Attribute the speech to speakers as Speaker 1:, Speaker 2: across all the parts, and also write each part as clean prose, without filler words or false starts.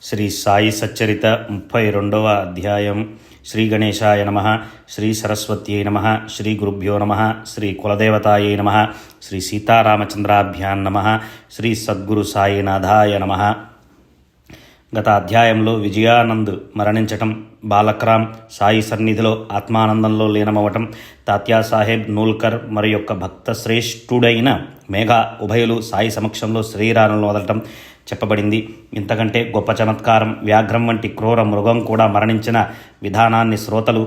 Speaker 1: శ్రీ సాయి సచ్చరిత 32వ అధ్యాయం. శ్రీ గణేశాయ నమ, శ్రీ సరస్వత్యై నమ, శ్రీ గురుభ్యో నమ, శ్రీ కులదేవతాయై నమ, శ్రీ సీతారామచంద్రాభ్యాం నమ, శ్రీ సద్గురు సాయినాథాయ నమ. గత అధ్యాయంలో విజయానంద్ మరణించటం, బాలక్రామ్ సాయి సన్నిధిలో ఆత్మానందంలో లీనమవటం, తాత్యాసాహెబ్ నూల్కర్ మరి యొక్క భక్త శ్రేష్ఠుడైన మేఘా ఉభయులు సాయి సమక్షంలో శరీరాలను వదలటం చెప్పబడింది. ఇంతకంటే గొప్ప చమత్కారం వ్యాఘ్రం వంటి క్రూర మృగం కూడా మరణించిన విధానాన్ని శ్రోతలు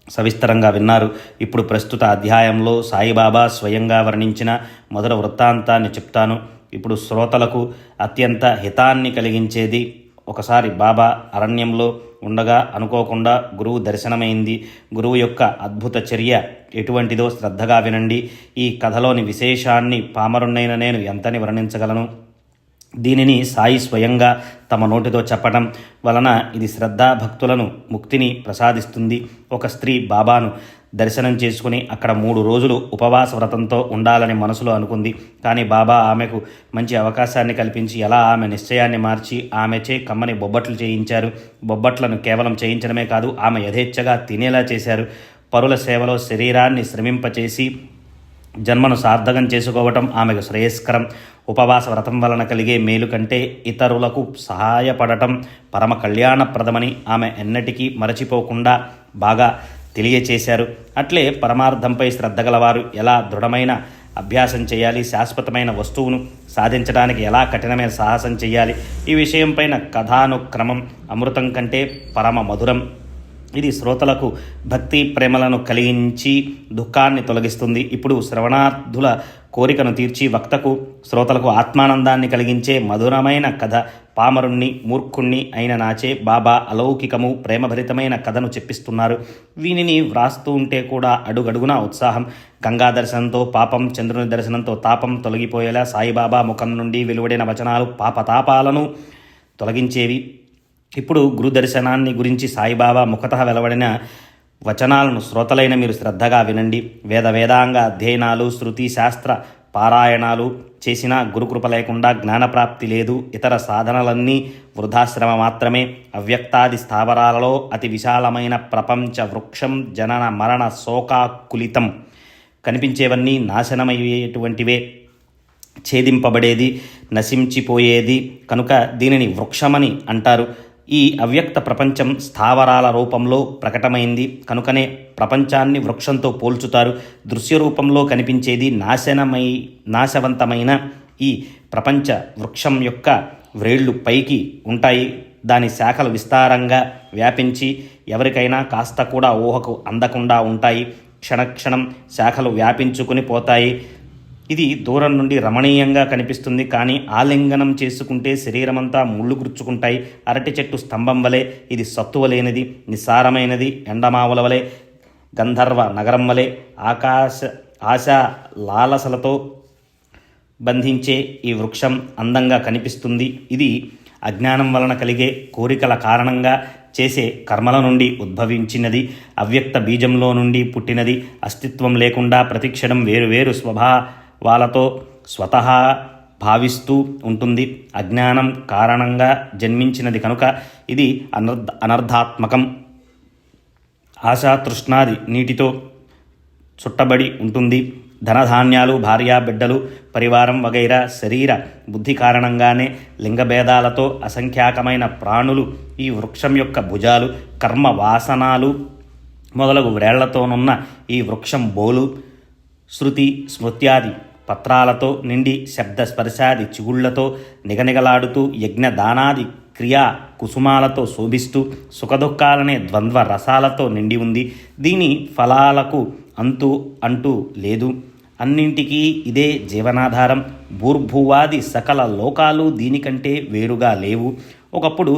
Speaker 1: సవిస్తరంగా విన్నారు. ఇప్పుడు ప్రస్తుత అధ్యాయంలో సాయిబాబా స్వయంగా వర్ణించిన మొదటి వృత్తాంతాన్ని చెప్తాను. ఇప్పుడు శ్రోతలకు అత్యంత హితాన్ని కలిగించేది. ఒకసారి బాబా అరణ్యంలో ఉండగా అనుకోకుండా గురువు దర్శనమైంది. గురువు యొక్క అద్భుత చర్య ఎటువంటిదో శ్రద్ధగా వినండి. ఈ కథలోని విశేషాన్ని పామరుణ్ణైన నేను ఎంతని వర్ణించగలను. దీనిని సాయి స్వయంగా తమ నోటితో చెప్పడం వలన ఇది శ్రద్ధాభక్తులను ముక్తిని ప్రసాదిస్తుంది. ఒక స్త్రీ బాబాను దర్శనం చేసుకుని అక్కడ 3 రోజులు ఉపవాస వ్రతంతో ఉండాలని మనసులో అనుకుంది. కానీ బాబా ఆమెకు మంచి అవకాశాన్ని కల్పించి ఎలా ఆమె నిశ్చయాన్ని మార్చి ఆమెచే కమ్మని బొబ్బట్లు చేయించారు. బొబ్బట్లను కేవలం చేయించడమే కాదు, ఆమె యథేచ్ఛగా తినేలా చేశారు. పరుల సేవలో శరీరాన్ని శ్రమింపచేసి జన్మను సార్థకం చేసుకోవటం ఆమెకు శ్రేయస్కరం. ఉపవాస వ్రతం వలన కలిగే మేలు కంటే ఇతరులకు సహాయపడటం పరమ కళ్యాణప్రదమని ఆమె ఎన్నటికీ మరచిపోకుండా బాగా తెలియచేశారు. అట్లే పరమార్థంపై శ్రద్ధ గలవారు ఎలా దృఢమైన అభ్యాసం చేయాలి, శాశ్వతమైన వస్తువును సాధించడానికి ఎలా కఠినమైన సాహసం చేయాలి, ఈ విషయంపైన కథానుక్రమం అమృతం కంటే పరమ మధురం. ఇది శ్రోతలకు భక్తి ప్రేమలను కలిగించి దుఃఖాన్ని తొలగిస్తుంది. ఇప్పుడు శ్రవణార్థుల కోరికను తీర్చి వక్తకు శ్రోతలకు ఆత్మానందాన్ని కలిగించే మధురమైన కథ. పామరుణ్ణి మూర్ఖుణ్ణి అయిన నాచే బాబా అలౌకికము ప్రేమభరితమైన కథను చెప్పిస్తున్నారు. వీనిని వ్రాస్తూ ఉంటే కూడా అడుగడుగునా ఉత్సాహం. గంగా దర్శనంతో పాపం, చంద్రుని దర్శనంతో తాపం తొలగిపోయేలా సాయిబాబా ముఖం నుండి వెలువడిన వచనాలు పాపతాపాలను తొలగించేవి. ఇప్పుడు గురు దర్శనాన్ని గురించి సాయిబాబా ముఖతః వెలువడిన వచనాలను శ్రోతలైన మీరు శ్రద్ధగా వినండి. వేదాంగ అధ్యయనాలు, శృతి శాస్త్ర పారాయణాలు చేసినా గురుకృప లేకుండా జ్ఞానప్రాప్తి లేదు. ఇతర సాధనలన్నీ వృధాశ్రమ మాత్రమే. అవ్యక్తాది స్థావరాలలో అతి విశాలమైన ప్రపంచ వృక్షం జనన మరణ శోకాకులితం. కనిపించేవన్నీ నాశనమయ్యేటువంటివే, ఛేదింపబడేది, నశించిపోయేది కనుక దీనిని వృక్షమని అంటారు. ఈ అవ్యక్త ప్రపంచం స్థావరాల రూపంలో ప్రకటమైంది కనుకనే ప్రపంచాన్ని వృక్షంతో పోల్చుతారు. దృశ్య రూపంలో కనిపించేది నాశవంతమైన ఈ ప్రపంచ వృక్షం యొక్క వ్రేళ్లు పైకి ఉంటాయి. దాని శాఖలు విస్తారంగా వ్యాపించి ఎవరికైనా కాస్త కూడా ఊహకు అందకుండా ఉంటాయి. క్షణక్షణం శాఖలు వ్యాపించుకుని పోతాయి. ఇది దూరం నుండి రమణీయంగా కనిపిస్తుంది, కానీ ఆలింగనం చేసుకుంటే శరీరమంతా ముళ్ళు గుర్చుకుంటాయి. అరటి చెట్టు స్తంభం వలె ఇది సత్తువ లేనిది, నిస్సారమైనది. ఎండమావుల వలె, గంధర్వ నగరం వలె ఆశా లాలసలతో బంధించే ఈ వృక్షం అందంగా కనిపిస్తుంది. ఇది అజ్ఞానం వలన కలిగే కోరికల కారణంగా చేసే కర్మల నుండి ఉద్భవించినది. అవ్యక్త బీజంలో నుండి పుట్టినది. అస్తిత్వం లేకుండా ప్రతిక్షణం వేరువేరు స్వభావాలతో స్వతహా భావిస్తూ ఉంటుంది. అజ్ఞానం కారణంగా జన్మించినది కనుక ఇది అనర్థాత్మకం. ఆశాతృష్ణాది నీటితో చుట్టబడి ఉంటుంది. ధనధాన్యాలు, భార్యా బిడ్డలు, పరివారం వగైరా శరీర బుద్ధి కారణంగానే లింగభేదాలతో అసంఖ్యాకమైన ప్రాణులు ఈ వృక్షం యొక్క భుజాలు, కర్మ వాసనాలు మొదలగు వ్రేళ్లతోనున్న ఈ వృక్షం బోలు, శృతి స్మృత్యాది పత్రాలతో నిండి శబ్ద స్పర్శాది చిగుళ్లతో నిగనిగలాడుతూ యజ్ఞదానాది క్రియా కుసుమాలతో శోభిస్తూ సుఖదుఖాలనే ద్వంద్వ రసాలతో నిండి ఉంది. దీని ఫలాలకు అంటూ లేదు. అన్నింటికీ ఇదే జీవనాధారం. భూర్భువాది సకల లోకాలు దీనికంటే వేరుగా లేవు. ఒకప్పుడు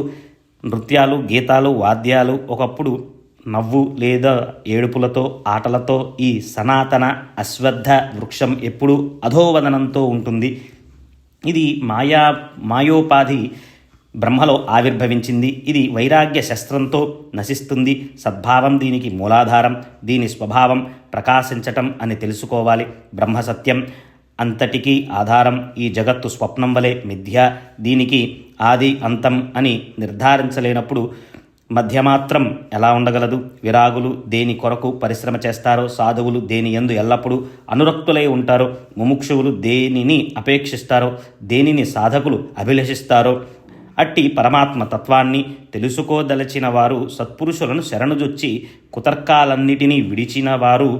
Speaker 1: నృత్యాలు, గీతాలు, వాద్యాలు, ఒకప్పుడు నవ్వు లేదా ఏడుపులతో, ఆటలతో ఈ సనాతన అశ్వత్థ వృక్షం ఎప్పుడూ అధోవదనంతో ఉంటుంది. ఇది మాయోపాధి బ్రహ్మలో ఆవిర్భవించింది. ఇది వైరాగ్య శస్త్రంతో నశిస్తుంది. సద్భావం దీనికి మూలాధారం. దీని స్వభావం ప్రకాశించటం అని తెలుసుకోవాలి. బ్రహ్మసత్యం అంతటికీ ఆధారం. ఈ జగత్తు స్వప్నం వలె మిథ్య. దీనికి ఆది అంతం అని నిర్ధారించలేనప్పుడు మధ్యమాత్రం ఎలా ఉండగలదు? విరాగులు దేని కొరకు పరిశ్రమ చేస్తారో, సాధువులు దేని యందు ఎల్లప్పుడూ అనురక్తులై ఉంటారో, ముముక్షువులు దేనిని అపేక్షిస్తారో, దేనిని సాధకులు అభిలషిస్తారో అట్టి పరమాత్మ తత్వాన్ని తెలుసుకోదలచిన వారు సత్పురుషులను శరణుజొచ్చి కుతర్కాలన్నిటినీ విడిచిన వారు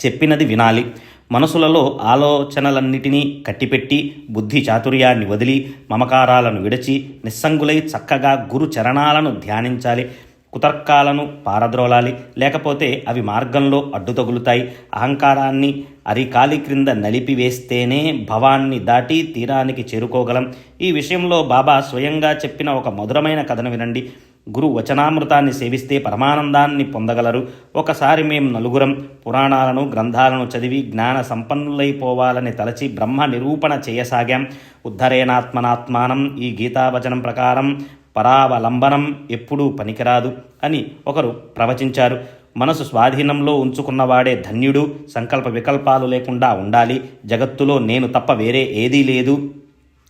Speaker 1: చెప్పినది వినాలి. మనసులలో ఆలోచనలన్నిటినీ కట్టిపెట్టి బుద్ధి చాతుర్యాన్ని వదిలి మమకారాలను విడిచి నిస్సంగులై చక్కగా గురు చరణాలను ధ్యానించాలి. కుతర్కాలను పారద్రోలాలి, లేకపోతే అవి మార్గంలో అడ్డు తగులుతాయి. అహంకారాన్ని అరికాలి క్రింద నలిపివేస్తేనే భవాన్ని దాటి తీరానికి చేరుకోగలం. ఈ విషయంలో బాబా స్వయంగా చెప్పిన ఒక మధురమైన కథను వినండి. గురు వచనామృతాన్ని సేవిస్తే పరమానందాన్ని పొందగలరు. ఒకసారి మేము నలుగురం పురాణాలను గ్రంథాలను చదివి జ్ఞాన సంపన్నులైపోవాలని తలచి బ్రహ్మ నిరూపణ చేయసాగాం. ఉద్ధరేనాత్మనాత్మానం, ఈ గీతావచనం ప్రకారం పరావలంబనం ఎప్పుడూ పనికిరాదు అని ఒకరు ప్రవచించారు. మనసు స్వాధీనంలో ఉంచుకున్నవాడే ధన్యుడు. సంకల్ప వికల్పాలు లేకుండా ఉండాలి. జగత్తులో నేను తప్ప వేరే ఏదీ లేదు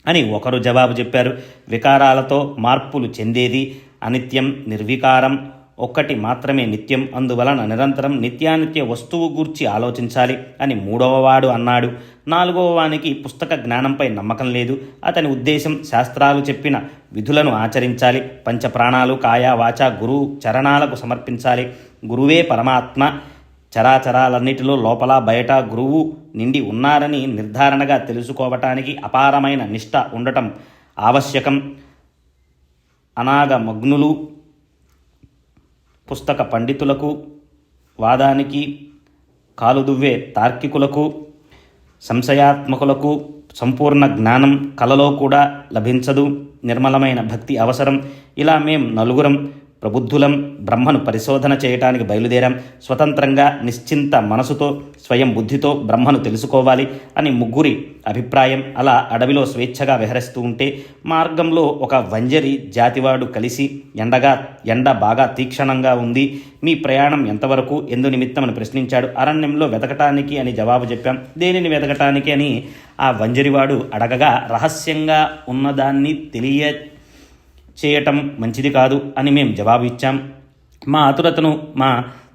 Speaker 1: అని ఒకరు జవాబు చెప్పారు. వికారాలతో మార్పులు చెందేది అనిత్యం, నిర్వికారం ఒక్కటి మాత్రమే నిత్యం. అందువలన నిరంతరం నిత్యానిత్య వస్తువు గూర్చి ఆలోచించాలి అని మూడవవాడు అన్నాడు. నాలుగవ వానికి పుస్తక జ్ఞానంపై నమ్మకం లేదు. అతని ఉద్దేశం శాస్త్రాలు చెప్పిన విధులను ఆచరించాలి. పంచప్రాణాలు కాయ వాచ గురు చరణాలకు సమర్పించాలి. గురువే పరమాత్మ. చరాచరాలన్నిటిలో లోపల బయట గురువు నిండి ఉన్నారని నిర్ధారణగా తెలుసుకోవటానికి అపారమైన నిష్ఠ ఉండటం ఆవశ్యకం. అనాగమగ్నులు పుస్తక పండితులకు, వాదానికి కాలుదువ్వే తార్కికులకు, సంశయాత్మకులకు సంపూర్ణ జ్ఞానం కలలో కూడా లభించదు. నిర్మలమైన భక్తి అవసరం. ఇలా మేం నలుగురం ప్రబుద్ధులం బ్రహ్మను పరిశోధన చేయటానికి బయలుదేరాం. స్వతంత్రంగా నిశ్చింత మనసుతో స్వయం బుద్ధితో బ్రహ్మను తెలుసుకోవాలి అని ముగ్గురి అభిప్రాయం. అలా అడవిలో స్వేచ్ఛగా విహరిస్తూ ఉంటే మార్గంలో ఒక వంజరి జాతివాడు కలిసి ఎండ బాగా తీక్షణంగా ఉంది, మీ ప్రయాణం ఎంతవరకు, ఎందు నిమిత్తమని ప్రశ్నించాడు. అరణ్యంలో వెతకటానికి అని జవాబు చెప్పాం. దేనిని వెతకటానికి అని ఆ వంజరివాడు అడగగా, రహస్యంగా ఉన్నదాన్ని చేయటం మంచిది కాదు అని మేం జవాబు ఇచ్చాం. మా ఆతురతను, మా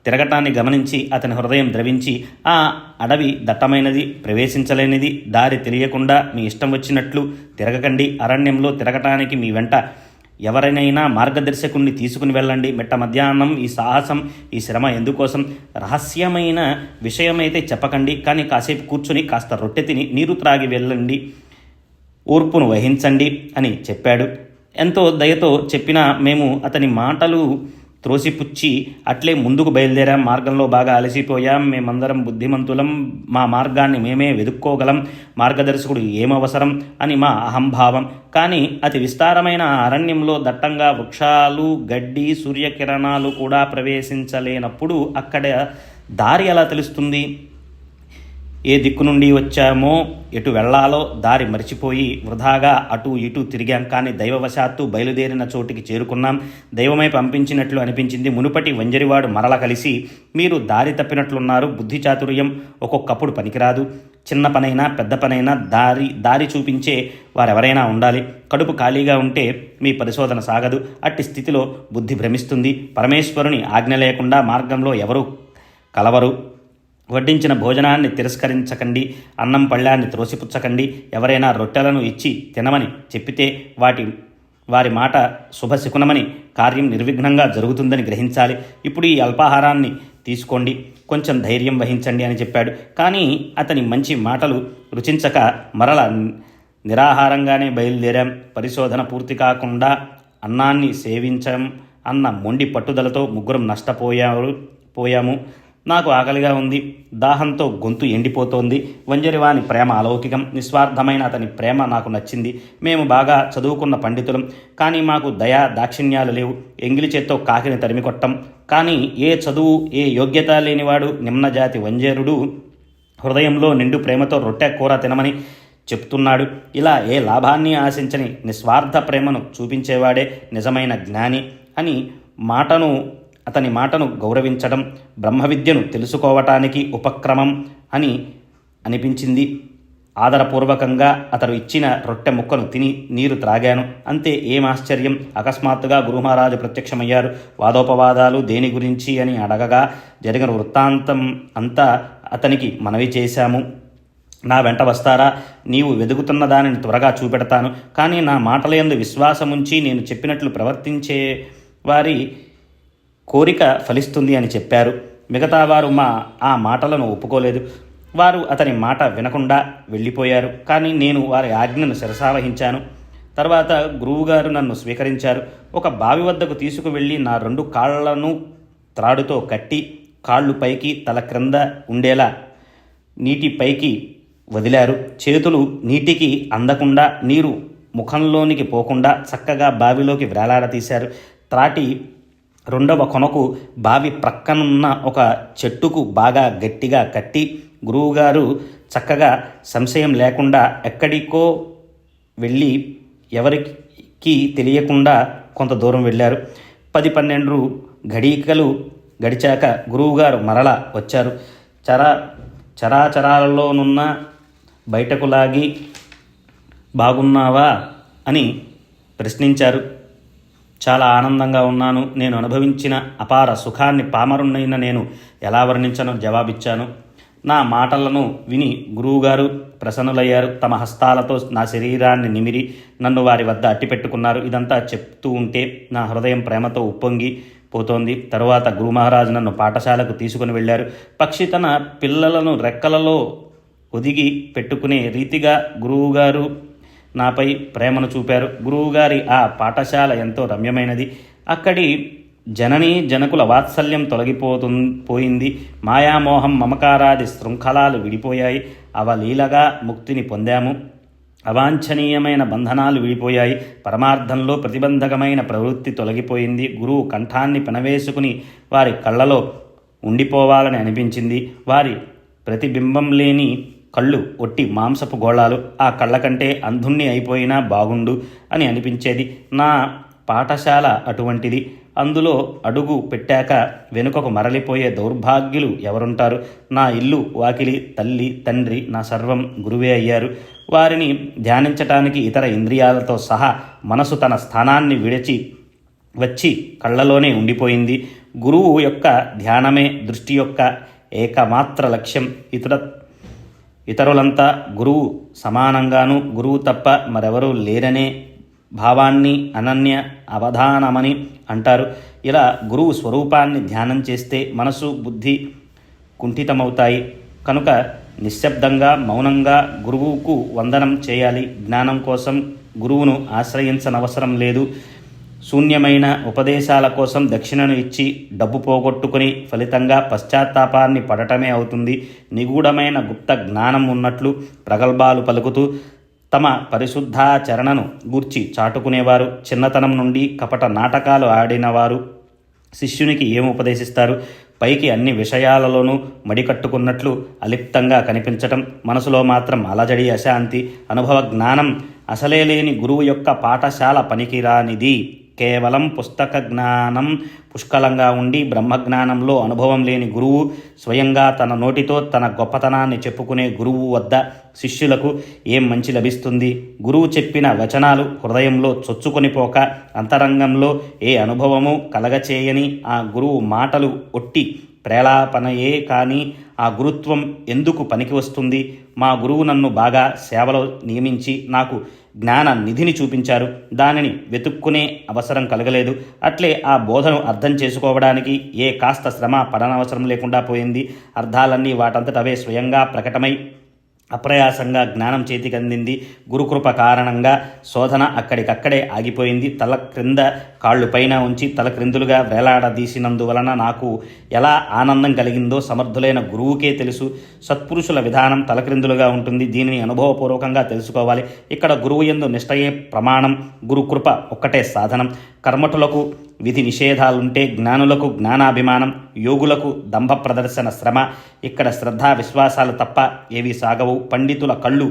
Speaker 1: తిరగటాన్ని గమనించి అతని హృదయం ద్రవించి, ఆ అడవి దట్టమైనది, ప్రవేశించలేనిది, దారి తెలియకుండా మీ ఇష్టం వచ్చినట్లు తిరగకండి. అరణ్యంలో తిరగటానికి మీ వెంట ఎవరినైనా మార్గదర్శకుణ్ణి తీసుకుని వెళ్ళండి. మెట్ట మధ్యాహ్నం ఈ సాహసం, ఈ శ్రమ ఎందుకోసం? రహస్యమైన విషయమైతే చెప్పకండి, కానీ కాసేపు కూర్చుని కాస్త రొట్టె తిని నీరు త్రాగి వెళ్ళండి, ఓర్పును వహించండి అని చెప్పాడు. ఎంతో దయతో చెప్పినా మేము అతని మాటలు త్రోసిపుచ్చి అట్లే ముందుకు బయలుదేరాం. మార్గంలో బాగా అలసిపోయాం. మేమందరం బుద్ధిమంతులం, మా మార్గాన్ని మేమే వెదుక్కోగలం, మార్గదర్శకుడు ఏమవసరం అని మా అహంభావం. కానీ అతి విస్తారమైన అరణ్యంలో దట్టంగా వృక్షాలు, గడ్డి, సూర్యకిరణాలు కూడా ప్రవేశించలేనప్పుడు అక్కడ దారి ఎలా తెలుస్తుంది? ఏ దిక్కు నుండి వచ్చామో, ఎటు వెళ్లాలో దారి మరిచిపోయి వృధాగా అటు ఇటు తిరిగాం. కానీ దైవవశాత్తు బయలుదేరిన చోటికి చేరుకున్నాం. దైవమై పంపించినట్లు అనిపించింది. మునుపటి వంజరివాడు మరల కలిసి, మీరు దారి తప్పినట్లున్నారు. బుద్ధి చాతుర్యం ఒక్కొక్కప్పుడు పనికిరాదు. చిన్న పనైనా పెద్ద పనైనా దారి చూపించే వారెవరైనా ఉండాలి. కడుపు ఖాళీగా ఉంటే మీ పరిశోధన సాగదు. అట్టి స్థితిలో బుద్ధి భ్రమిస్తుంది. పరమేశ్వరుని ఆజ్ఞ లేకుండా మార్గంలో ఎవరూ కలవరు. వడ్డించిన భోజనాన్ని తిరస్కరించకండి, అన్నం పళ్ళాన్ని త్రోసిపుచ్చకండి. ఎవరైనా రొట్టెలను ఇచ్చి తినమని చెప్పితే వారి మాట శుభశకునమని, కార్యం నిర్విఘ్నంగా జరుగుతుందని గ్రహించాలి. ఇప్పుడు ఈ అల్పాహారాన్ని తీసుకోండి, కొంచెం ధైర్యం వహించండి అని చెప్పాడు. కానీ అతని మంచి మాటలు రుచించక మరల నిరాహారంగానే బయలుదేరాం. పరిశోధన పూర్తి కాకుండా అన్నాన్ని సేవించం అన్న మొండి పట్టుదలతో ముగ్గురం నష్టపోయాము. నాకు ఆకలిగా ఉంది, దాహంతో గొంతు ఎండిపోతోంది. వంజరివాని ప్రేమ అలౌకికం, నిస్వార్థమైన అతని ప్రేమ నాకు నచ్చింది. మేము బాగా చదువుకున్న పండితులం, కానీ మాకు దయా దాక్షిణ్యాలు లేవు. ఎంగిలి చేత్తో కాకిని తరిమికొట్టం. కానీ ఏ చదువు, ఏ యోగ్యత లేనివాడు నిమ్నజాతి వంజరుడు హృదయంలో నిండు ప్రేమతో రొట్టె కూర తినమని చెప్తున్నాడు. ఇలా ఏ లాభాన్ని ఆశించని నిస్వార్థ ప్రేమను చూపించేవాడే నిజమైన జ్ఞాని అని అతని మాటను గౌరవించడం బ్రహ్మ విద్యను తెలుసుకోవటానికి ఉపక్రమం అని అనిపించింది. ఆదరపూర్వకంగా అతడు ఇచ్చిన రొట్టె ముక్కను తిని నీరు త్రాగాను. అంతే. ఏం ఆశ్చర్యం! అకస్మాత్తుగా గురుమహారాజు ప్రత్యక్షమయ్యారు. వాదోపవాదాలు దేని గురించి అని అడగగా జరిగిన వృత్తాంతం అంతా అతనికి మనవి చేశాము. నా వెంట వస్తారా? నీవు వెదుగుతున్న దానిని త్వరగా చూపెడతాను. కానీ నా మాటలయందు విశ్వాసముంచి నేను చెప్పినట్లు ప్రవర్తించే వారి కోరిక ఫలిస్తుంది అని చెప్పారు. మిగతా వారు ఆ మాటలను ఒప్పుకోలేదు. వారు అతని మాట వినకుండా వెళ్ళిపోయారు. కానీ నేను వారి ఆజ్ఞను శిరసావహించాను. తర్వాత గురువుగారు నన్ను స్వీకరించారు. ఒక బావి వద్దకు తీసుకువెళ్ళి నా 2 కాళ్లను త్రాడుతో కట్టి కాళ్ళు పైకి తల క్రింద ఉండేలా నీటి పైకి వదిలారు. చేతులు నీటికి అందకుండా నీరు ముఖంలోనికి పోకుండా చక్కగా బావిలోకి వేలాడతీశారు. త్రాటి 2వ కొనకు బావి ప్రక్కనున్న ఒక చెట్టుకు బాగా గట్టిగా కట్టి గురువుగారు చక్కగా సంశయం లేకుండా ఎక్కడికో వెళ్ళి ఎవరికి తెలియకుండా కొంత దూరం వెళ్ళారు. 10-12 ఘడికలు గడిచాక గురువుగారు మరలా వచ్చారు. చరాచరాలలోనున్న బయటకు లాగి బాగున్నావా అని ప్రశ్నించారు. చాలా ఆనందంగా ఉన్నాను. నేను అనుభవించిన అపార సుఖాన్ని పామరుణ్ణైన నేను ఎలా వర్ణించను జవాబిచ్చాను. నా మాటలను విని గురువుగారు ప్రసన్నులయ్యారు. తమ హస్తాలతో నా శరీరాన్ని నిమిరి నన్ను వారి వద్ద అట్టిపెట్టుకున్నారు. ఇదంతా చెప్తూ ఉంటే నా హృదయం ప్రేమతో ఉప్పొంగి పోతోంది. తరువాత గురుమహారాజు నన్ను పాఠశాలకు తీసుకుని వెళ్ళారు. పక్షి తన పిల్లలను రెక్కలలో ఒదిగి పెట్టుకునే రీతిగా గురువుగారు నాపై ప్రేమను చూపారు. గురువుగారి ఆ పాఠశాల ఎంతో రమ్యమైనది. అక్కడి జననీ జనకుల వాత్సల్యం పోయింది. మాయామోహం మమకారాది శృంఖలాలు విడిపోయాయి. అవలీలగా ముక్తిని పొందాము. అవాంఛనీయమైన బంధనాలు విడిపోయాయి. పరమార్థంలో ప్రతిబంధకమైన ప్రవృత్తి తొలగిపోయింది. గురువు కంఠాన్ని పెనవేసుకుని వారి కళ్ళలో ఉండిపోవాలని అనిపించింది. వారి ప్రతిబింబం లేని కళ్ళు ఒట్టి మాంసపు గోళాలు. ఆ కళ్ళ కంటే అంధుణ్ణి అయిపోయినా బాగుండు అని అనిపించేది. నా పాఠశాల అటువంటిది. అందులో అడుగు పెట్టాక వెనుకకు మరలిపోయే దౌర్భాగ్యులు ఎవరుంటారు? నా ఇల్లు, వాకిలి, తల్లి, తండ్రి, నా సర్వం గురువే అయ్యారు. వారిని ధ్యానించటానికి ఇతర ఇంద్రియాలతో సహా మనసు తన స్థానాన్ని విడిచి వచ్చి కళ్ళలోనే ఉండిపోయింది. గురువు యొక్క ధ్యానమే దృష్టి యొక్క ఏకమాత్ర లక్ష్యం. ఇతరులంతా గురువు సమానంగాను, గురువు తప్ప మరెవరూ లేరనే భావాన్ని అనన్య అవధానమని అంటారు. ఇలా గురువు స్వరూపాన్ని ధ్యానం చేస్తే మనసు, బుద్ధి కుంఠితమవుతాయి. కనుక నిశ్శబ్దంగా మౌనంగా గురువుకు వందనం చేయాలి. జ్ఞానం కోసం గురువును ఆశ్రయించనవసరం లేదు. శూన్యమైన ఉపదేశాల కోసం దక్షిణను ఇచ్చి డబ్బు పోగొట్టుకుని ఫలితంగా పశ్చాత్తాపాన్ని పడటమే అవుతుంది. నిగూఢమైన గుప్త జ్ఞానం ఉన్నట్లు ప్రగల్భాలు పలుకుతూ తమ పరిశుద్ధాచరణను గూర్చి చాటుకునేవారు. చిన్నతనం నుండి కపట నాటకాలు ఆడినవారు శిష్యునికి ఏమి ఉపదేశిస్తారు? పైకి అన్ని విషయాలలోనూ మడికట్టుకున్నట్లు అలిప్తంగా కనిపించటం, మనసులో మాత్రం అలజడి, అశాంతి. అనుభవ జ్ఞానం అసలే లేని గురువు యొక్క పాఠశాల పనికిరానిది. కేవలం పుస్తక జ్ఞానం పుష్కలంగా ఉండి బ్రహ్మజ్ఞానంలో అనుభవం లేని గురువు, స్వయంగా తన నోటితో తన గొప్పతనాన్ని చెప్పుకునే గురువు వద్ద శిష్యులకు ఏం మంచి లభిస్తుంది? గురువు చెప్పిన వచనాలు హృదయంలో చొచ్చుకొని పోక అంతరంగంలో ఏ అనుభవము కలగచేయని ఆ గురువు మాటలు ఒట్టి ప్రేలాపనయే కానీ ఆ గురుత్వం ఎందుకు పనికి వస్తుంది? మా గురువు నన్ను బాగా సేవలో నియమించి నాకు జ్ఞాన నిధిని చూపించారు. దానిని వెతుక్కునే అవసరం కలగలేదు. అట్లే ఆ బోధను అర్థం చేసుకోవడానికి ఏ కాస్త శ్రమ పడనవసరం లేకుండా పోయింది. అర్థాలన్నీ వాటంతట అవే స్వయంగా ప్రకటమై అప్రయాసంగా జ్ఞానం చేతికి అందింది. గురుకృప కారణంగా శోధన అక్కడికక్కడే ఆగిపోయింది. తల క్రింద కాళ్ళు పైన ఉంచి తల క్రిందులుగా వేలాడదీసినందువలన నాకు ఎలా ఆనందం కలిగిందో సమర్థులైన గురువుకే తెలుసు. సత్పురుషుల విధానం తలక్రిందులుగా ఉంటుంది. దీనిని అనుభవపూర్వకంగా తెలుసుకోవాలి. ఇక్కడ గురువు యందు నిష్టయే ప్రమాణం, గురుకృప ఒక్కటే సాధనం. కర్మఠులకు విధి నిషేధాలుంటే జ్ఞానులకు జ్ఞానాభిమానం, యోగులకు దంభ ప్రదర్శన శ్రమ. ఇక్కడ శ్రద్ధా విశ్వాసాలు తప్ప ఏవి సాగవు. పండితుల కళ్ళు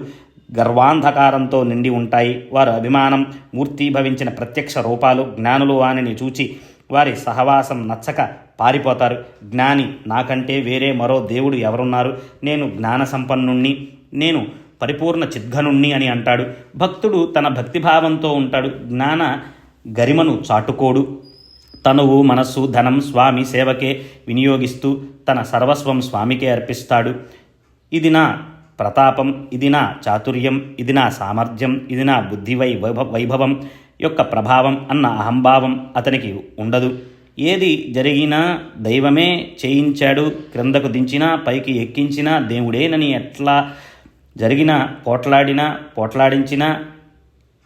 Speaker 1: గర్వాంధకారంతో నిండి ఉంటాయి. వారు అభిమానం మూర్తీభవించిన ప్రత్యక్ష రూపాలు. జ్ఞానులు వానిని చూచి వారి సహవాసం నచ్చక పారిపోతారు. జ్ఞాని నాకంటే వేరే మరో దేవుడు ఎవరున్నారు? నేను జ్ఞాన సంపన్నుణ్ణి. నేను పరిపూర్ణ చిద్ఘనుణ్ణి అని అంటాడు. భక్తుడు తన భక్తిభావంతో ఉంటాడు. జ్ఞాన గరిమను చాటుకోడు. తనువు, మనస్సు, ధనం స్వామి సేవకే వినియోగిస్తూ తన సర్వస్వం స్వామికే అర్పిస్తాడు. ఇది నా ప్రతాపం, ఇది నా చాతుర్యం, ఇది నా సామర్థ్యం, ఇది నా బుద్ధి వైభవం యొక్క ప్రభావం అన్న అహంభావం అతనికి ఉండదు. ఏది జరిగినా దైవమే చేయించాడు, క్రిందకు దించినా పైకి ఎక్కించినా దేవుడేనని, ఎట్లా జరిగినా పోట్లాడించినా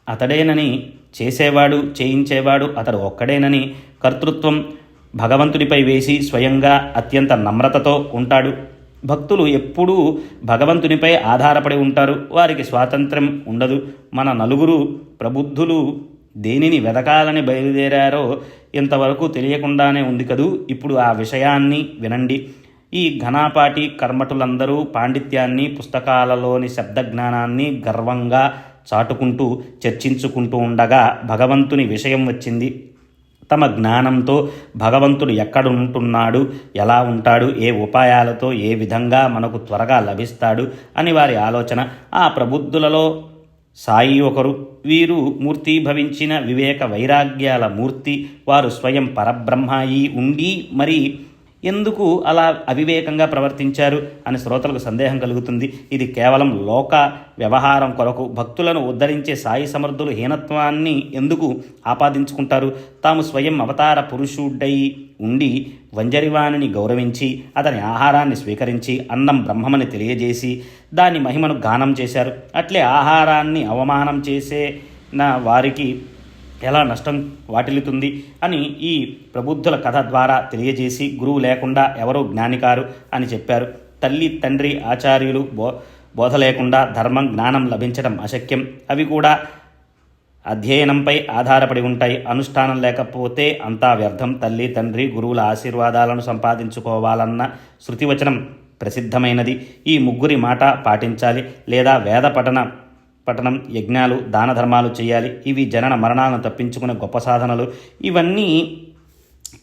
Speaker 1: అతడేనని, చేసేవాడు చేయించేవాడు అతడు ఒక్కడేనని కర్తృత్వం భగవంతుడిపై వేసి స్వయంగా అత్యంత నమ్రతతో ఉంటాడు. భక్తులు ఎప్పుడూ భగవంతునిపై ఆధారపడి ఉంటారు. వారికి స్వాతంత్ర్యం ఉండదు. మన నలుగురు ప్రబుద్ధులు దేనిని వెదకాలని బయలుదేరారో ఇంతవరకు తెలియకుండానే ఉంది కదూ. ఇప్పుడు ఆ విషయాన్ని వినండి. ఈ ఘనాపాటి కర్మఠులందరూ పాండిత్యాన్ని, పుస్తకాలలోని శబ్దజ్ఞానాన్ని గర్వంగా చాటుకుంటూ చర్చించుకుంటూ ఉండగా భగవంతుని విషయం వచ్చింది. తమ జ్ఞానంతో భగవంతుడు ఎక్కడుంటున్నాడు, ఎలా ఉంటాడు, ఏ ఉపాయాలతో ఏ విధంగా మనకు త్వరగా లభిస్తాడు అని వారి ఆలోచన. ఆ ప్రబుద్ధులలో సాయి ఒకరు. వీరు మూర్తీభవించిన వివేక వైరాగ్యాల మూర్తి. వారు స్వయం పరబ్రహ్మాయి ఉండి మరి ఎందుకు అలా అవివేకంగా ప్రవర్తించారు అని శ్రోతలకు సందేహం కలుగుతుంది. ఇది కేవలం లోక వ్యవహారం కొరకు. భక్తులను ఉద్ధరించే సాయి సమర్థులు హీనత్వాన్ని ఎందుకు ఆపాదించుకుంటారు? తాము స్వయం అవతార పురుషుడై ఉండి వంజరివాణిని గౌరవించి అతని ఆహారాన్ని స్వీకరించి అన్నం బ్రహ్మమని తెలియజేసి దాని మహిమను గానం చేశారు. అట్లే ఆహారాన్ని అవమానం చేసే వారికి ఎలా నష్టం వాటిల్లుతుంది అని ఈ ప్రబుద్ధుల కథ ద్వారా తెలియజేసి గురువు లేకుండా ఎవరూ జ్ఞానికారు అని చెప్పారు. తల్లి, తండ్రి, ఆచార్యులు బోధ లేకుండా ధర్మం, జ్ఞానం లభించడం అశక్యం. అవి కూడా అధ్యయనంపై ఆధారపడి ఉంటాయి. అనుష్ఠానం లేకపోతే అంతా వ్యర్థం. తల్లి, తండ్రి, గురువుల ఆశీర్వాదాలను సంపాదించుకోవాలన్న శృతివచనం ప్రసిద్ధమైనది. ఈ ముగ్గురి మాట పాటించాలి, లేదా వేద పఠనం, యజ్ఞాలు, దాన ధర్మాలు చేయాలి. ఇవి జనన మరణాలను తప్పించుకునే గొప్ప సాధనలు. ఇవన్నీ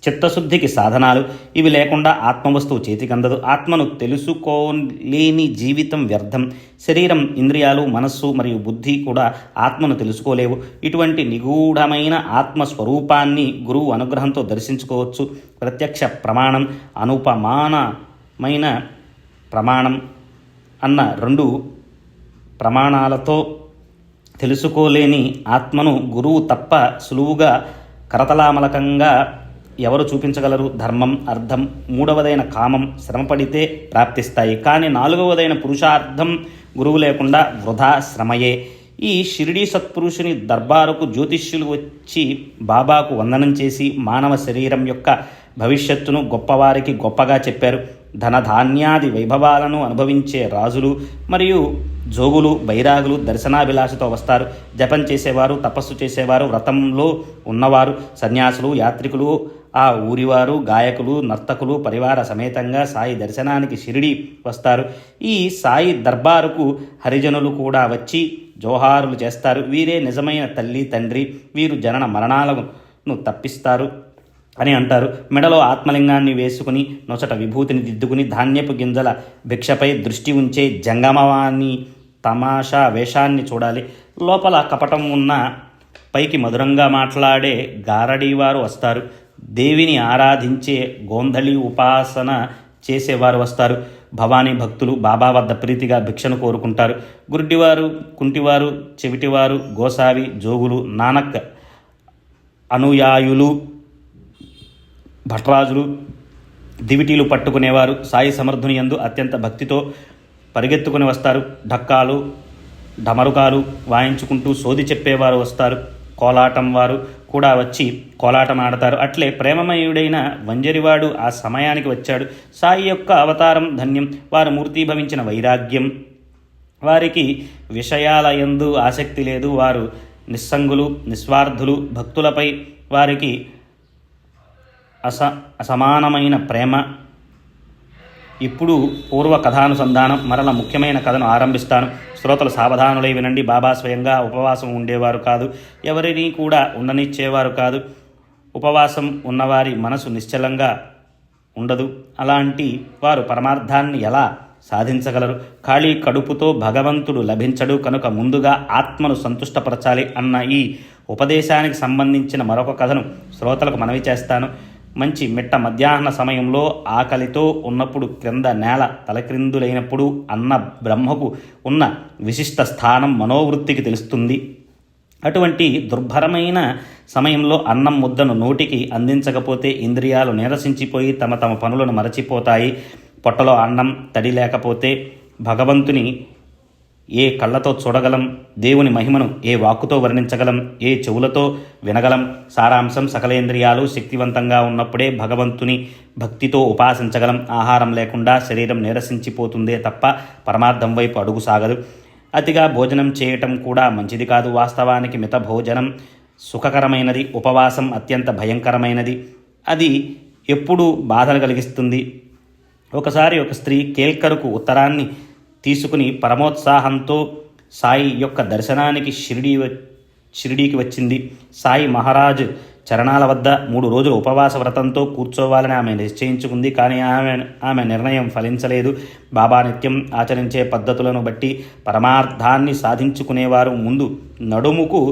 Speaker 1: చిత్తశుద్ధికి సాధనాలు. ఇవి లేకుండా ఆత్మవస్తువు చేతికందదు. ఆత్మను తెలుసుకోలేని జీవితం వ్యర్థం. శరీరం, ఇంద్రియాలు, మనస్సు మరియు బుద్ధి కూడా ఆత్మను తెలుసుకోలేవు. ఇటువంటి నిగూఢమైన ఆత్మస్వరూపాన్ని గురువు అనుగ్రహంతో దర్శించుకోవచ్చు. ప్రత్యక్ష ప్రమాణం, అనుపమానమైన ప్రమాణం అన్న రెండు ప్రమాణాలతో తెలుసుకోలేని ఆత్మను గురువు తప్ప సులువుగా కరతలామలకంగా ఎవరు చూపించగలరు? ధర్మం, అర్థం, మూడవదైన కామం శ్రమపడితే ప్రాప్తిస్తాయి. కానీ నాలుగవదైన పురుషార్థం గురువు లేకుండా వృధా శ్రమయే. ఈ షిరిడీ సత్పురుషుని దర్బారుకు జ్యోతిష్యులు వచ్చి బాబాకు వందనం చేసి మానవ శరీరం యొక్క భవిష్యత్తును గొప్పవారికి గొప్పగా చెప్పారు. ధనధాన్యాది వైభవాలను అనుభవించే రాజులు మరియు జోగులు, బైరాగులు దర్శనాభిలాషతో వస్తారు. జపం చేసేవారు, తపస్సు చేసేవారు, వ్రతంలో ఉన్నవారు, సన్యాసులు, యాత్రికులు, ఆ ఊరివారు, గాయకులు, నర్తకులు పరివార సమేతంగా సాయి దర్శనానికి షిరిడి వస్తారు. ఈ సాయి దర్బారుకు హరిజనులు కూడా వచ్చి జోహారులు చేస్తారు. వీరే నిజమైన తల్లి, తండ్రి. వీరు జనన మరణాలను తప్పిస్తారు అని అంటారు. మెడలో ఆత్మలింగాన్ని వేసుకుని నొసట విభూతిని దిద్దుకుని ధాన్యపు గింజల భిక్షపై దృష్టి ఉంచే జంగమవాణి తమాషా వేషాన్ని చూడాలి. లోపల కపటం ఉన్న పైకి మధురంగా మాట్లాడే గారడీవారు వస్తారు. దేవిని ఆరాధించే గోంధళి ఉపాసన చేసేవారు వస్తారు. భవానీ భక్తులు బాబా వద్ద ప్రీతిగా భిక్షను కోరుకుంటారు. గుడ్డివారు, కుంటివారు, చెవిటివారు, గోసావి, జోగులు, నానక్ అనుయాయులు, భట్రాజులు, దివిటీలు పట్టుకునేవారు సాయి సమర్థుని యందు అత్యంత భక్తితో పరిగెత్తుకుని వస్తారు. ఢక్కాలు, డమరుకాలు వాయించుకుంటూ సోది చెప్పేవారు వస్తారు. కోలాటం వారు కూడా వచ్చి కోలాటం ఆడతారు. అట్లే ప్రేమమయుడైన వంజరివాడు ఆ సమయానికి వచ్చాడు. సాయి యొక్క అవతారం ధన్యం. వారు మూర్తీభవించిన వైరాగ్యం. వారికి విషయాల యందు ఆసక్తి లేదు. వారు నిస్సంగులు, నిస్వార్థులు. భక్తులపై వారికి అసమానమైన ప్రేమ. ఇప్పుడు పూర్వ కథానుసంధానం. మరల ముఖ్యమైన కథను ఆరంభిస్తాను. శ్రోతలు సావధానులై వినండి. బాబా స్వయంగా ఉపవాసం ఉండేవారు కాదు. ఎవరిని కూడా ఉండనిచ్చేవారు కాదు. ఉపవాసం ఉన్నవారి మనసు నిశ్చలంగా ఉండదు. అలాంటి వారు పరమార్థాన్ని ఎలా సాధించగలరు. ఖాళీ కడుపుతో భగవంతుడు లభించడు కనుక ముందుగా ఆత్మను సంతుష్టపరచాలి అన్న ఈ ఉపదేశానికి సంబంధించిన మరొక కథను శ్రోతలకు మనవి చేస్తాను. మంచి మిట్ట మధ్యాహ్న సమయంలో ఆకలితో ఉన్నప్పుడు క్రింద నేల తలక్రిందులైనప్పుడు అన్న బ్రహ్మకు ఉన్న విశిష్ట స్థానం మనోవృత్తికి తెలుస్తుంది. అటువంటి దుర్భరమైన సమయంలో అన్నం ముద్దను నోటికి అందించకపోతే ఇంద్రియాలు నీరసించిపోయి తమ తమ పనులను మరచిపోతాయి. పొట్టలో అన్నం తడి లేకపోతే భగవంతుని ఏ కళ్ళతో చూడగలం, దేవుని మహిమను ఏ వాక్కుతో వర్ణించగలం, ఏ చెవులతో వినగలం? సారాంశం, సకలేంద్రియాలు శక్తివంతంగా ఉన్నప్పుడే భగవంతుని భక్తితో ఉపాసించగలం. ఆహారం లేకుండా శరీరం నీరసించిపోతుందే తప్ప పరమార్థం వైపు అడుగు సాగదు. అతిగా భోజనం చేయటం కూడా మంచిది కాదు. వాస్తవానికి మిత భోజనం సుఖకరమైనది, ఉపవాసం అత్యంత భయంకరమైనది. అది ఎప్పుడూ బాధలు కలిగిస్తుంది. ఒకసారి ఒక స్త్రీ కేల్కరుకు ఉత్తరాన్ని తీసుకుని పరమోత్సాహంతో సాయి యొక్క దర్శనానికి షిరిడీకి వచ్చింది. సాయి మహారాజ్ చరణాల వద్ద 3 రోజులు ఉపవాస వ్రతంతో కూర్చోవాలని ఆమె నిశ్చయించుకుంది. కానీ ఆమె నిర్ణయం ఫలించలేదు. బాబా నిత్యం ఆచరించే పద్ధతులను బట్టి పరమార్థాన్ని సాధించుకునేవారు ముందు నడుముకు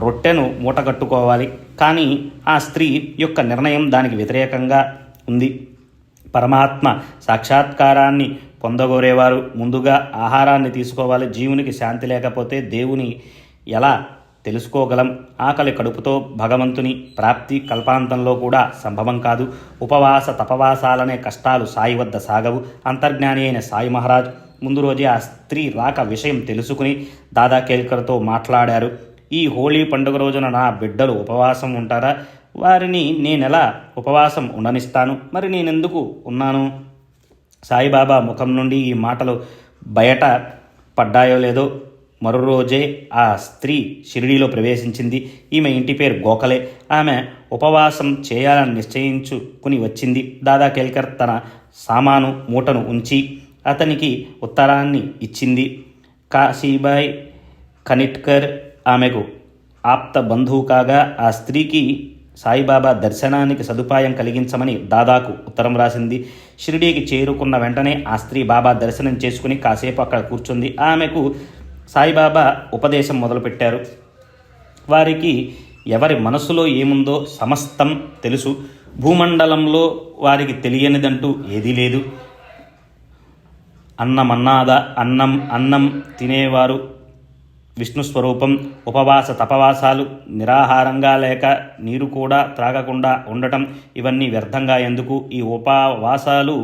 Speaker 1: రొట్టెను మూటగట్టుకోవాలి. కానీ ఆ స్త్రీ యొక్క నిర్ణయం దానికి వ్యతిరేకంగా ఉంది. పరమాత్మ సాక్షాత్కారాన్ని పొందగోరేవారు ముందుగా ఆహారాన్ని తీసుకోవాలి. జీవునికి శాంతి లేకపోతే దేవుని ఎలా తెలుసుకోగలం? ఆకలి కడుపుతో భగవంతుని ప్రాప్తి కల్పాంతంలో కూడా సంభవం కాదు. ఉపవాస తపవాసాలనే కష్టాలు సాయి వద్ద సాగవు. అంతర్జ్ఞాని అయిన సాయి మహారాజ్ ముందు రోజే ఆ స్త్రీ రాక విషయం తెలుసుకుని దాదా కేల్కర్తో మాట్లాడారు. ఈ హోళీ పండుగ రోజున నా బిడ్డలు ఉపవాసం ఉంటారా? వారిని నేనెలా ఉపవాసం ఉండనిస్తాను? మరి నేనెందుకు ఉన్నాను? సాయిబాబా ముఖం నుండి ఈ మాటలు బయట పడ్డాయో లేదో మరో రోజే ఆ స్త్రీ షిరిడీలో ప్రవేశించింది. ఈమె ఇంటి పేరు గోఖలే. ఆమె ఉపవాసం చేయాలని నిశ్చయించుకుని వచ్చింది. దాదా కేల్కర్ తన సామాను మూటను ఉంచి అతనికి ఉత్తరాన్ని ఇచ్చింది. కాశీబాయ్ కనిట్కర్ ఆమెకు ఆప్త బంధువు కాగా ఆ స్త్రీకి సాయిబాబా దర్శనానికి సదుపాయం కలిగించమని దాదాకు ఉత్తరం రాసింది. షిరిడీకి చేరుకున్న వెంటనే ఆ స్త్రీ బాబా దర్శనం చేసుకుని కాసేపు అక్కడ కూర్చుంది. ఆమెకు సాయిబాబా ఉపదేశం మొదలుపెట్టారు. వారికి ఎవరి మనసులో ఏముందో సమస్తం తెలుసు. భూమండలంలో వారికి తెలియనిదంటూ ఏదీ లేదు. అన్నం తినేవారు విష్ణు స్వరూపం. ఉపవాస తపవాసాలు, నిరాహారంగా లేక నీరు కూడా త్రాగకుండా ఉండటం, ఇవన్నీ వ్యర్థంగా ఎందుకు? ఈ ఉపవాసాలు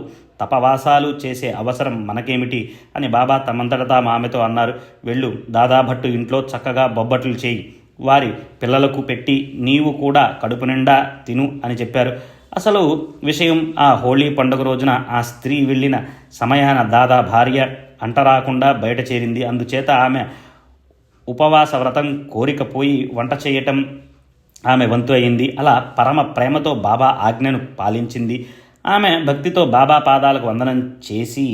Speaker 1: తపవాసాలు చేసే అవసరం మనకేమిటి అని బాబా తమంతటా ఆమెతో అన్నారు. వెళ్ళు, దాదాభట్టు ఇంట్లో చక్కగా బొబ్బట్లు చేయి, వారి పిల్లలకు పెట్టి నీవు కూడా కడుపు నిండా తిను అని చెప్పారు. అసలు విషయం ఆ హోళీ పండుగ రోజున ఆ స్త్రీ వెళ్ళిన సమయాన దాదా భార్య అంటరాకుండా బయట చేరింది. అందుచేత ఆమె ఉపవాస వ్రతం కోరికపోయి వంట చేయటం ఆమె వంతు అయింది. అలా పరమ ప్రేమతో బాబా ఆజ్ఞను పాలించింది. ఆమె భక్తితో బాబా పాదాలకు వందనం చేసి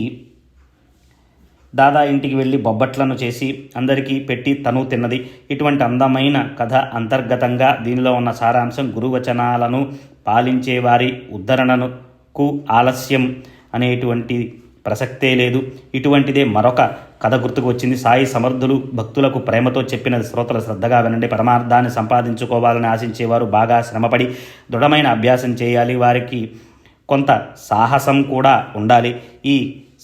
Speaker 1: దాదా ఇంటికి వెళ్ళి బొబ్బట్లను చేసి అందరికీ పెట్టి తను తిన్నది. ఇటువంటి అందమైన కథ అంతర్గతంగా దీనిలో ఉన్న సారాంశం, గురువచనాలను పాలించే వారి ఉద్ధరణకు ఆలస్యం అనేటువంటి ప్రసక్తే లేదు. ఇటువంటిదే మరొక కథ గుర్తుకు వచ్చింది. సాయి సమర్థులు భక్తులకు ప్రేమతో చెప్పినది శ్రోతలు శ్రద్ధగా వినండి. పరమార్థాన్ని సంపాదించుకోవాలని ఆశించేవారు బాగా శ్రమపడి దృఢమైన అభ్యాసం చేయాలి. వారికి కొంత సాహసం కూడా ఉండాలి. ఈ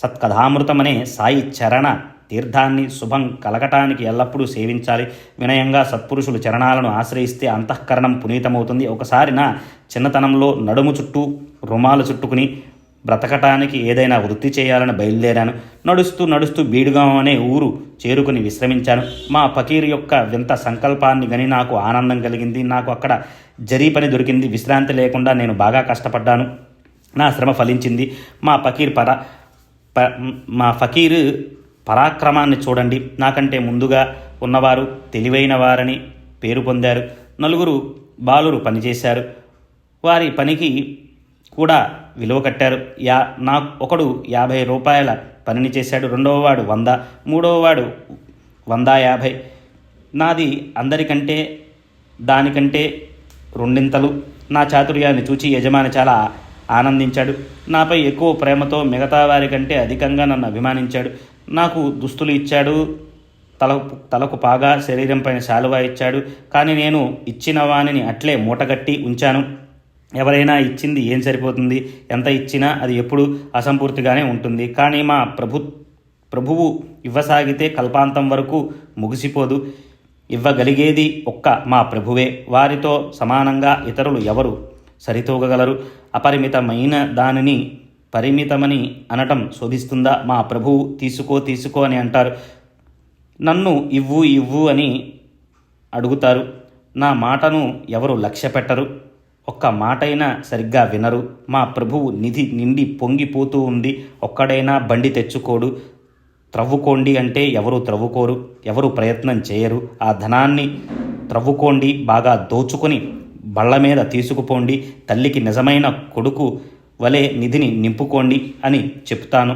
Speaker 1: సత్కథామృతమనే సాయి చరణ తీర్థాన్ని శుభం కలగటానికి ఎల్లప్పుడూ సేవించాలి. వినయంగా సత్పురుషులు చరణాలను ఆశ్రయిస్తే అంతఃకరణం పునీతమవుతుంది. ఒకసారి నా చిన్నతనంలో నడుము చుట్టూ రుమాలు చుట్టుకుని బ్రతకటానికి ఏదైనా వృత్తి చేయాలని బయలుదేరాను. నడుస్తూ బీడుగాం అనే ఊరు చేరుకుని విశ్రమించాను. మా ఫకీర్ యొక్క వింత సంకల్పాన్ని గని నాకు ఆనందం కలిగింది. నాకు అక్కడ జరీ పని దొరికింది. విశ్రాంతి లేకుండా నేను బాగా కష్టపడ్డాను. నా శ్రమ ఫలించింది. మా ఫకీర్ పరాక్రమాన్ని చూడండి. నాకంటే ముందుగా ఉన్నవారు తెలివైన వారని పేరు పొందారు. 4 బాలురు పనిచేశారు. వారి పనికి కూడా విలువ కట్టారు. ఒకడు 50 రూపాయల పనిని చేశాడు. 2వ వాడు 100, 3వ వాడు 150. నాది అందరికంటే దానికంటే రెండింతలు. నా చాతుర్యాన్ని చూచి యజమాని చాలా ఆనందించాడు. నాపై ఎక్కువ ప్రేమతో మిగతా వారి కంటే అధికంగా నన్ను అభిమానించాడు. నాకు దుస్తులు ఇచ్చాడు, తలకు పాగా, శరీరం పైన శాలువా ఇచ్చాడు. కానీ నేను ఇచ్చిన వానిని అట్లే మూటగట్టి ఉంచాను. ఎవరైనా ఇచ్చింది ఏం సరిపోతుంది? ఎంత ఇచ్చినా అది ఎప్పుడు అసంపూర్తిగానే ఉంటుంది. కానీ మా ప్రభువు ఇవ్వసాగితే కల్పాంతం వరకు ముగిసిపోదు. ఇవ్వగలిగేది ఒక్క మా ప్రభువే. వారితో సమానంగా ఇతరులు ఎవరు సరితూగగలరు? అపరిమితమైన దానిని పరిమితమని అనటం శోభిస్తుందా? మా ప్రభువు తీసుకో అని అంటారు. నన్ను ఇవ్వు అని అడుగుతారు. నా మాటను ఎవరు లక్ష్య పెట్టరు. ఒక్క మాటైనా సరిగ్గా వినరు. మా ప్రభువు నిధి నిండి పొంగిపోతూ ఉంది. ఒక్కడైనా బండి తెచ్చుకోడు. త్రవ్వుకోండి అంటే ఎవరు త్రవ్వుకోరు, ఎవరు ప్రయత్నం చేయరు. ఆ ధనాన్ని త్రవ్వుకోండి, బాగా దోచుకొని బళ్ళ మీద తీసుకుపోండి. తల్లికి నిజమైన కొడుకు వలె నిధిని నింపుకోండి అని చెప్తాను.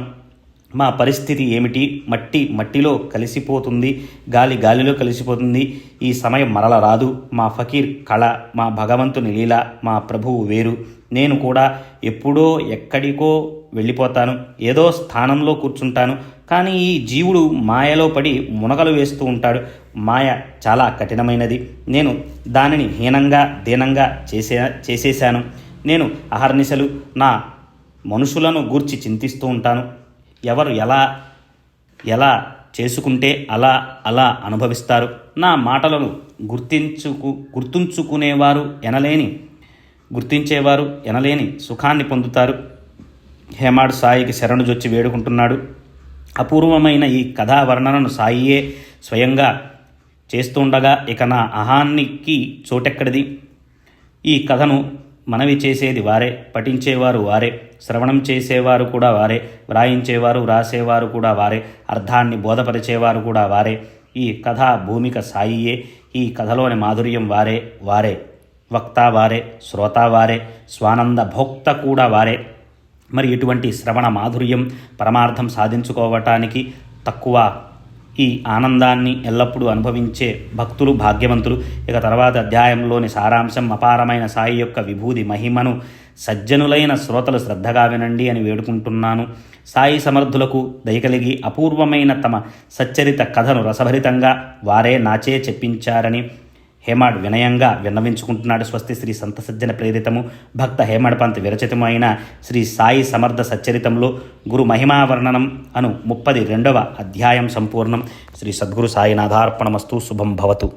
Speaker 1: మా పరిస్థితి ఏమిటి? మట్టి మట్టిలో కలిసిపోతుంది, గాలి గాలిలో కలిసిపోతుంది. ఈ సమయం మరల రాదు. మా ఫకీర్ కళ, మా భగవంతుని లీల, మా ప్రభువు వేరు. నేను కూడా ఎప్పుడో ఎక్కడికో వెళ్ళిపోతాను, ఏదో స్థానంలో కూర్చుంటాను. కానీ ఈ జీవుడు మాయలో పడి మునగలు వేస్తూ ఉంటాడు. మాయ చాలా కఠినమైనది. నేను దానిని హీనంగా దీనంగా చేసేశాను. నేను అహర్నిశలు నా మనుషులను గూర్చి చింతిస్తూ ఉంటాను. ఎవరు ఎలా చేసుకుంటే అలా అనుభవిస్తారు. నా మాటలను గుర్తించేవారు ఎనలేని సుఖాన్ని పొందుతారు. హేమాడ్ సాయికి శరణుజొచ్చి వేడుకుంటున్నాడు. అపూర్వమైన ఈ కథా వర్ణనను సాయియే స్వయంగా చేస్తుండగా ఇక నా అహానికి చోటెక్కడిది? ఈ కథను మనవి చేసేది వారే, పఠించేవారు వారే, శ్రవణం చేసేవారు కూడా వారే, వ్రాయించేవారు వ్రాసేవారు కూడా వారే, అర్థాన్ని బోధపరిచేవారు కూడా వారే. ఈ కథా భూమిక సాయియే. ఈ కథలోని మాధుర్యం వారే, వక్త వారే, శ్రోత వారే, స్వానంద భోక్త కూడా వారే. మరి ఇటువంటి శ్రవణ మాధుర్యం పరమార్థం సాధించుకోవటానికి తక్కువ. ఈ ఆనందాన్ని ఎల్లప్పుడూ అనుభవించే భక్తులు భాగ్యవంతులు. ఇక తర్వాత అధ్యాయంలోని సారాంశం: అపారమైన సాయి యొక్క విభూది మహిమను సజ్జనులైన శ్రోతలు శ్రద్ధగా వినండి అని వేడుకుంటున్నాను. సాయి సమర్థులకు దయకలిగి అపూర్వమైన తమ సచ్చరిత కథను రసభరితంగా వారే నాచే చెప్పించారని హేమాడ్ వినయంగా విన్నవించుకుంటున్నాడు. స్వస్తి. శ్రీ సంత సజ్జన ప్రేరితము భక్త హేమాడ్ పంత్ విరచితము అయిన శ్రీ సాయి సమర్థ సచ్చరితంలో గురు మహిమావర్ణనం అను 32వ అధ్యాయం సంపూర్ణం. శ్రీ సద్గురు సాయినాథార్పణమస్తు. శుభం భవతు.